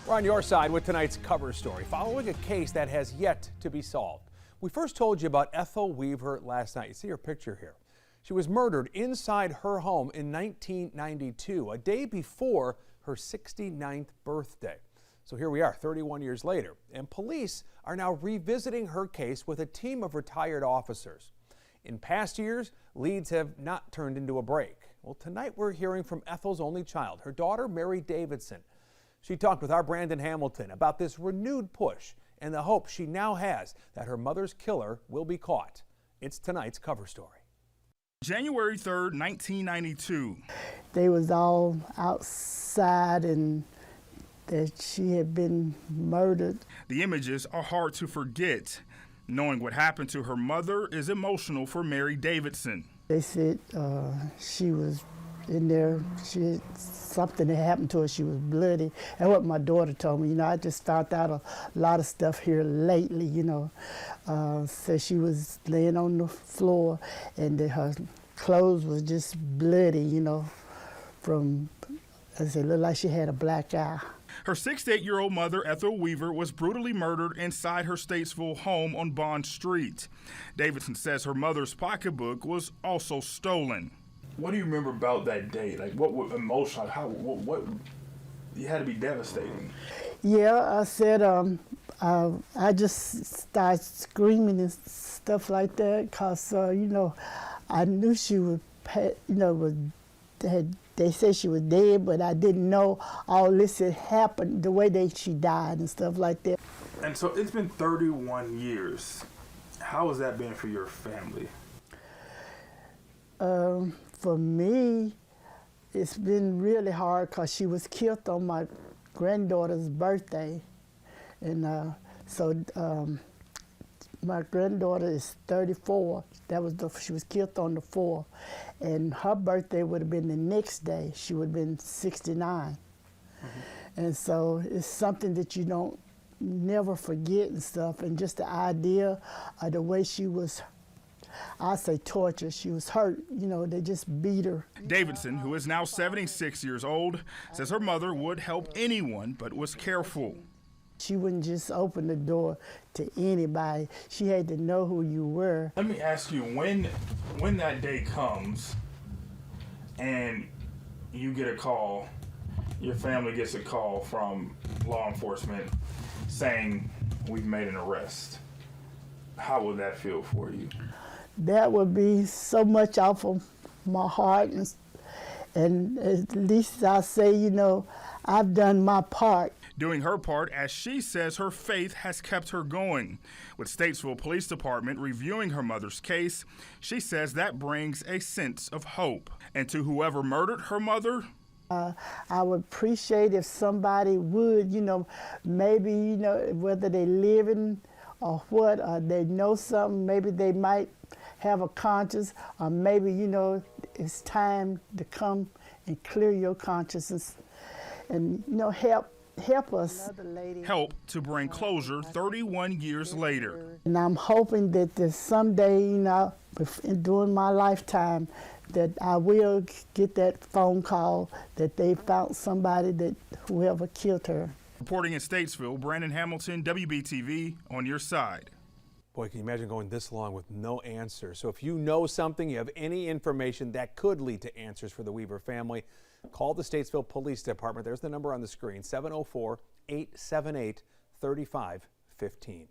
We're on your side with tonight's cover story, following a case that has yet to be solved. We first told you about Ethel Weaver last night. You see her picture here. She was murdered inside her home in 1992, a day before her 69th birthday. So here we are 31 years later, and police are now revisiting her case with a team of retired officers. In past years, leads have not turned into a break. Well, tonight we're hearing from Ethel's only child, her daughter, Mary Davidson. She talked with our Brandon Hamilton about this renewed push and the hope she now has that her mother's killer will be caught. It's tonight's cover story. January 3rd, 1992. They was all outside and that she had been murdered. The images are hard to forget. Knowing what happened to her mother is emotional for Mary Davidson. They said she was in there, something had happened to her, she was bloody. And what my daughter told me, I just found out a lot of stuff here lately, So she was laying on the floor and her clothes was just bloody, from, as it looked like she had a black eye. Her 68-year-old mother, Ethel Weaver, was brutally murdered inside her Statesville home on Bond Street. Davidson says her mother's pocketbook was also stolen. What do you remember about that day? Like, what emotion? What? It had to be devastating. Yeah, I said I just started screaming and stuff like that because I knew she was, they said she was dead, but I didn't know all this had happened the way that she died and stuff like that. And so it's been 31 years. How has that been for your family? For me, it's been really hard because she was killed on my granddaughter's birthday. And my granddaughter is 34. She was killed on the 4th. And her birthday would have been the next day. She would have been 69. Mm-hmm. And so it's something that you don't never forget and stuff. And just the idea of the way she was, I say torture. She was hurt, they just beat her. Davidson, who is now 76 years old, says her mother would help anyone, but was careful. She wouldn't just open the door to anybody. She had to know who you were. Let me ask you, when that day comes and you get a call, your family gets a call from law enforcement saying we've made an arrest, how would that feel for you? That would be so much off of my heart, and at least I say, I've done my part. Doing her part, as she says her faith has kept her going. With Statesville Police Department reviewing her mother's case, she says that brings a sense of hope. And to whoever murdered her mother, I would appreciate if somebody would, maybe, whether they living or what, or they know something, maybe they might have a conscience, or maybe, it's time to come and clear your conscience and, help us. Help to bring closure 31 years later. And I'm hoping that someday, during my lifetime, that I will get that phone call that they found somebody, that whoever killed her. Reporting in Statesville, Brandon Hamilton, WBTV, on your side. Boy, can you imagine going this long with no answer? So if you know something, you have any information that could lead to answers for the Weaver family, call the Statesville Police Department. There's the number on the screen, 704-878-3515.